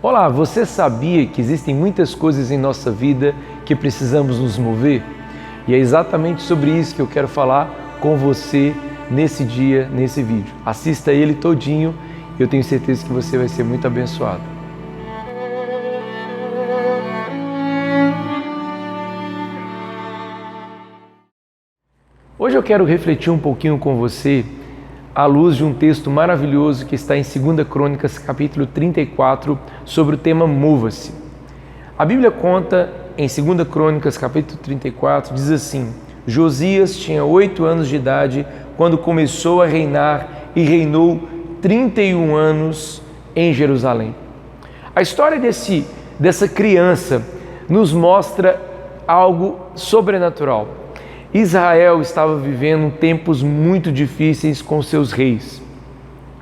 Olá, você sabia que existem muitas coisas em nossa vida que precisamos nos mover? E é exatamente sobre isso que eu quero falar com você nesse dia, nesse vídeo. Assista ele todinho e eu tenho certeza que você vai ser muito abençoado. Hoje eu quero refletir um pouquinho com você à luz de um texto maravilhoso que está em 2 Crônicas, capítulo 34, sobre o tema Mova-se. A Bíblia conta em 2 Crônicas, capítulo 34, diz assim: Josias tinha 8 anos de idade quando começou a reinar e reinou 31 anos em Jerusalém. A história dessa criança nos mostra algo sobrenatural. Israel estava vivendo tempos muito difíceis com seus reis.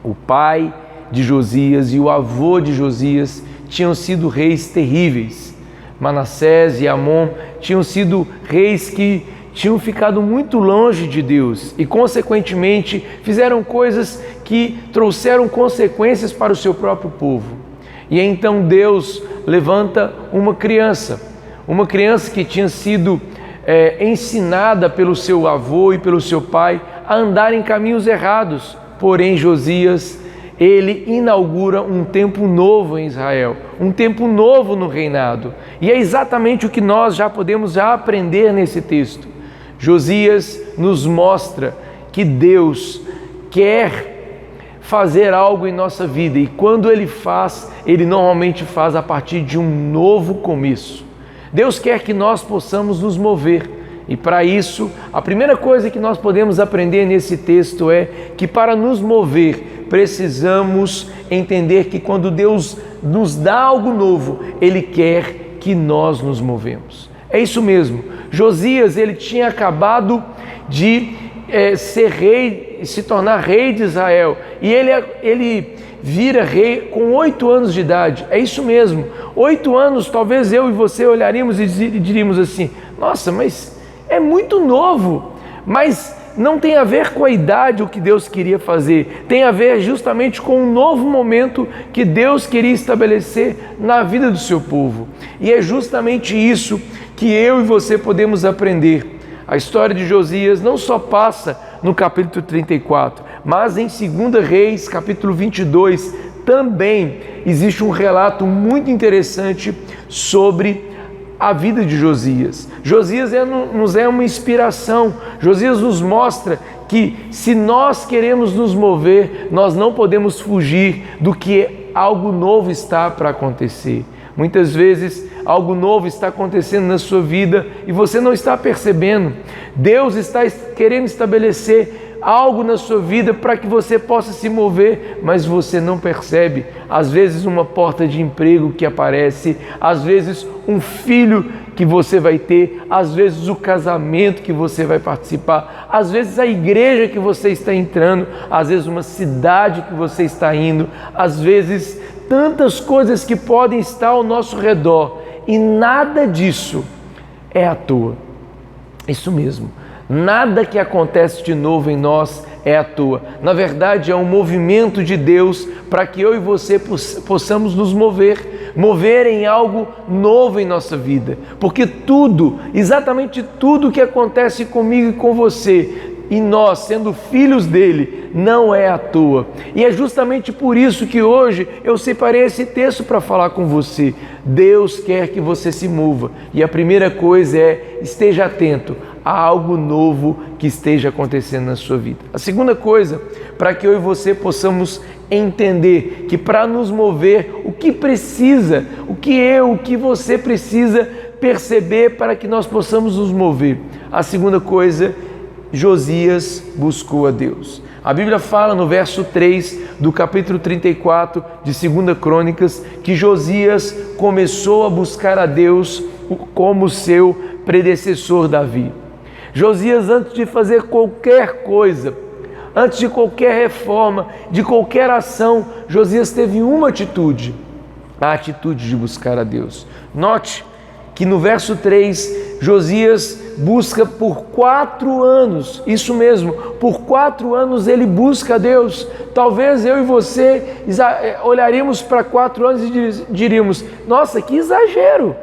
O pai de Josias e o avô de Josias tinham sido reis terríveis. Manassés e Amon tinham sido reis que tinham ficado muito longe de Deus e, consequentemente, fizeram coisas que trouxeram consequências para o seu próprio povo. E então Deus levanta uma criança que tinha sido ensinada pelo seu avô e pelo seu pai a andar em caminhos errados. Porém, Josias, ele inaugura um tempo novo em Israel, um tempo novo no reinado. E é exatamente o que nós já podemos aprender nesse texto. Josias nos mostra que Deus quer fazer algo em nossa vida e quando Ele faz, Ele normalmente faz a partir de um novo começo. Deus quer que nós possamos nos mover e para isso, a primeira coisa que nós podemos aprender nesse texto é que para nos mover, precisamos entender que quando Deus nos dá algo novo, Ele quer que nós nos movemos. É isso mesmo. Josias, ele tinha acabado de ser rei, se tornar rei de Israel e ele vira rei com 8 anos de idade. É isso mesmo. 8 anos, talvez eu e você olharíamos e diríamos assim: nossa, mas é muito novo. Mas não tem a ver com a idade o que Deus queria fazer. Tem a ver justamente com um novo momento que Deus queria estabelecer na vida do seu povo. E é justamente isso que eu e você podemos aprender. A história de Josias não só passa no capítulo 34, mas em 2 Reis, capítulo 22, também existe um relato muito interessante sobre a vida de Josias. Josias nos é uma inspiração. Josias nos mostra que se nós queremos nos mover, nós não podemos fugir do que algo novo está para acontecer. Muitas vezes algo novo está acontecendo na sua vida e você não está percebendo. Deus está querendo estabelecer algo na sua vida para que você possa se mover, mas você não percebe. Às vezes uma porta de emprego que aparece, às vezes um filho que você vai ter, às vezes o casamento que você vai participar, às vezes a igreja que você está entrando, às vezes uma cidade que você está indo, às vezes tantas coisas que podem estar ao nosso redor e nada disso é à toa. Isso mesmo, nada que acontece de novo em nós é à toa. Na verdade, é um movimento de Deus para que eu e você possamos nos mover em algo novo em nossa vida. Porque tudo, exatamente tudo que acontece comigo e com você, e nós, sendo filhos dele, não é à toa. E é justamente por isso que hoje eu separei esse texto para falar com você. Deus quer que você se mova. E a primeira coisa é: esteja atento a algo novo que esteja acontecendo na sua vida. A segunda coisa, para que eu e você possamos entender que para nos mover, o que você precisa perceber para que nós possamos nos mover. A segunda coisa, Josias buscou a Deus. A Bíblia fala no verso 3 do capítulo 34 de 2 Crônicas que Josias começou a buscar a Deus como seu predecessor Davi. Josias, antes de fazer qualquer coisa, antes de qualquer reforma, de qualquer ação, Josias teve uma atitude, a atitude de buscar a Deus. Note que no verso 3, Josias busca por 4 anos, isso mesmo, por 4 anos ele busca a Deus. Talvez eu e você olharíamos para 4 anos e diríamos: nossa, que exagero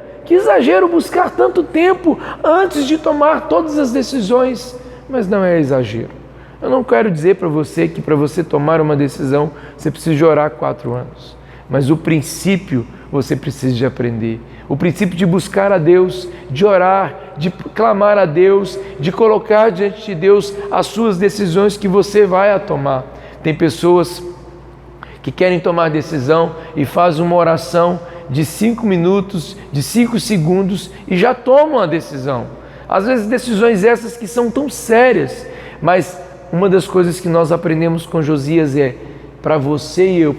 buscar tanto tempo antes de tomar todas as decisões. Mas não é exagero. Eu não quero dizer para você que para você tomar uma decisão você precisa orar 4 anos. Mas o princípio você precisa de aprender. O princípio de buscar a Deus, de orar, de clamar a Deus, de colocar diante de Deus as suas decisões que você vai a tomar. Tem pessoas que querem tomar decisão e fazem uma oração de 5 minutos, de 5 segundos e já tomam a decisão. Às vezes decisões essas que são tão sérias, mas uma das coisas que nós aprendemos com Josias é: para você e eu,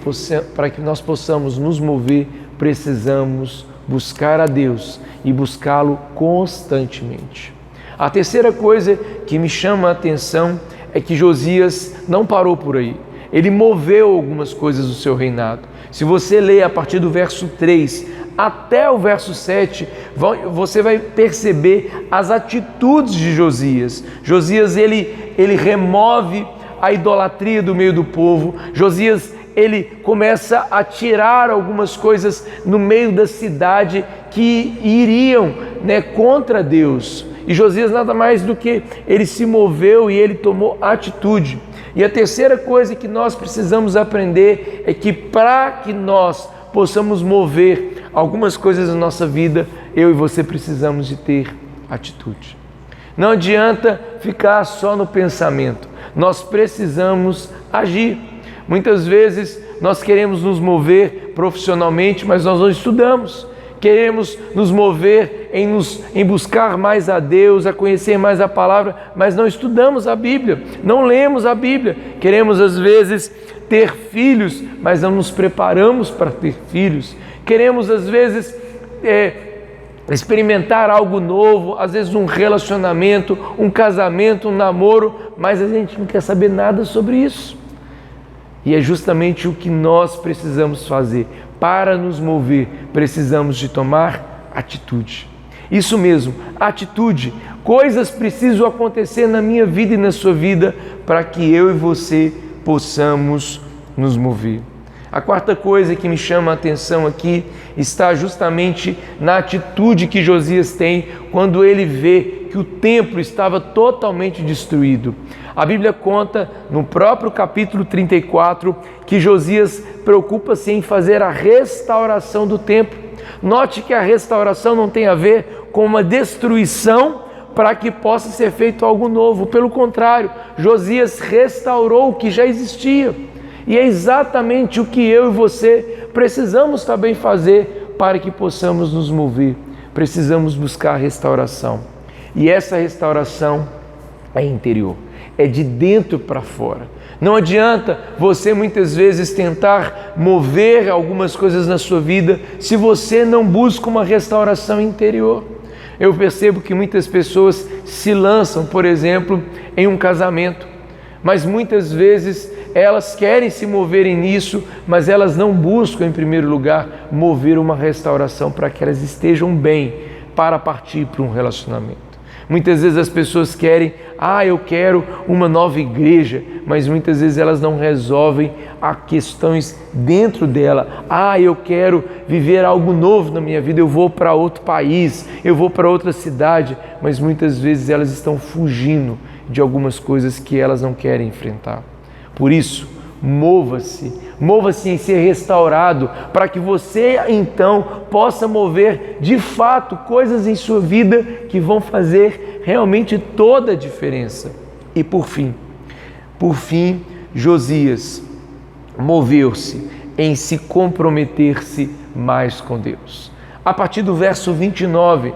para que nós possamos nos mover, precisamos buscar a Deus e buscá-lo constantemente. A terceira coisa que me chama a atenção é que Josias não parou por aí. Ele moveu algumas coisas do seu reinado. Se você ler a partir do verso 3 até o verso 7, você vai perceber as atitudes de Josias. Josias, ele remove a idolatria do meio do povo. Josias, ele começa a tirar algumas coisas no meio da cidade que iriam, contra Deus. E Josias nada mais do que ele se moveu e ele tomou atitude. E a terceira coisa que nós precisamos aprender é que para que nós possamos mover algumas coisas na nossa vida, eu e você precisamos de ter atitude. Não adianta ficar só no pensamento, nós precisamos agir. Muitas vezes nós queremos nos mover profissionalmente, mas nós não estudamos. Queremos nos mover em buscar mais a Deus, a conhecer mais a palavra, mas não estudamos a Bíblia, não lemos a Bíblia. Queremos às vezes ter filhos, mas não nos preparamos para ter filhos. Queremos às vezes experimentar algo novo, às vezes um relacionamento, um casamento, um namoro, mas a gente não quer saber nada sobre isso. E é justamente o que nós precisamos fazer. Para nos mover, precisamos de tomar atitude. Isso mesmo, atitude. Coisas precisam acontecer na minha vida e na sua vida para que eu e você possamos nos mover. A quarta coisa que me chama a atenção aqui está justamente na atitude que Josias tem quando ele vê que o templo estava totalmente destruído. A Bíblia conta no próprio capítulo 34 que Josias preocupa-se em fazer a restauração do templo. Note que a restauração não tem a ver com uma destruição para que possa ser feito algo novo. Pelo contrário, Josias restaurou o que já existia. E é exatamente o que eu e você precisamos também fazer para que possamos nos mover. Precisamos buscar restauração. E essa restauração é interior, é de dentro para fora. Não adianta você muitas vezes tentar mover algumas coisas na sua vida se você não busca uma restauração interior. Eu percebo que muitas pessoas se lançam, por exemplo, em um casamento, mas muitas vezes elas querem se moverem nisso, mas elas não buscam, em primeiro lugar, mover uma restauração para que elas estejam bem para partir para um relacionamento. Muitas vezes as pessoas querem, eu quero uma nova igreja, mas muitas vezes elas não resolvem as questões dentro dela. Eu quero viver algo novo na minha vida, eu vou para outro país, eu vou para outra cidade, mas muitas vezes elas estão fugindo de algumas coisas que elas não querem enfrentar. Por isso, mova-se em ser restaurado, para que você então possa mover de fato coisas em sua vida que vão fazer realmente toda a diferença. E por fim, Josias moveu-se em se comprometer-se mais com Deus. A partir do verso 29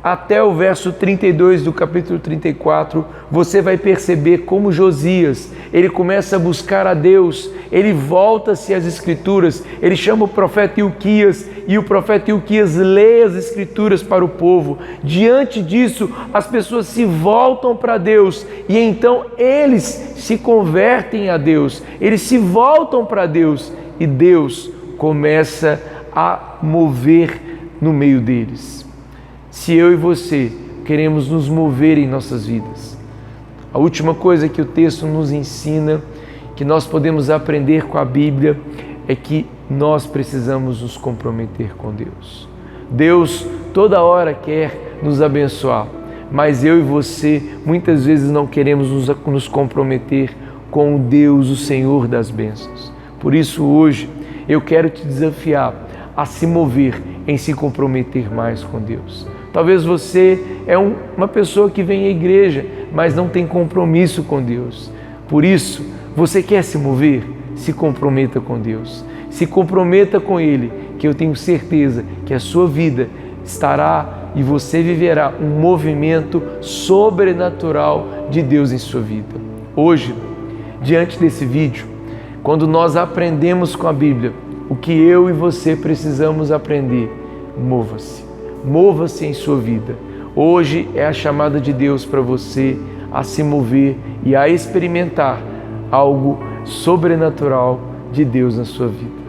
até o verso 32 do capítulo 34, você vai perceber como Josias, ele começa a buscar a Deus, ele volta-se às Escrituras, ele chama o profeta Ilquias e o profeta Ilquias lê as Escrituras para o povo. Diante disso, as pessoas se voltam para Deus e então eles se convertem a Deus, eles se voltam para Deus e Deus começa a mover no meio deles. Se eu e você queremos nos mover em nossas vidas. A última coisa que o texto nos ensina, que nós podemos aprender com a Bíblia, é que nós precisamos nos comprometer com Deus. Deus toda hora quer nos abençoar, mas eu e você muitas vezes não queremos nos comprometer com o Deus, o Senhor das bênçãos. Por isso hoje eu quero te desafiar a se mover em se comprometer mais com Deus. Talvez você é uma pessoa que vem à igreja, mas não tem compromisso com Deus. Por isso, você quer se mover? Se comprometa com Deus. Se comprometa com Ele, que eu tenho certeza que a sua vida estará e você viverá um movimento sobrenatural de Deus em sua vida. Hoje, diante desse vídeo, quando nós aprendemos com a Bíblia o que eu e você precisamos aprender, mova-se. Mova-se em sua vida. Hoje é a chamada de Deus para você a se mover e a experimentar algo sobrenatural de Deus na sua vida.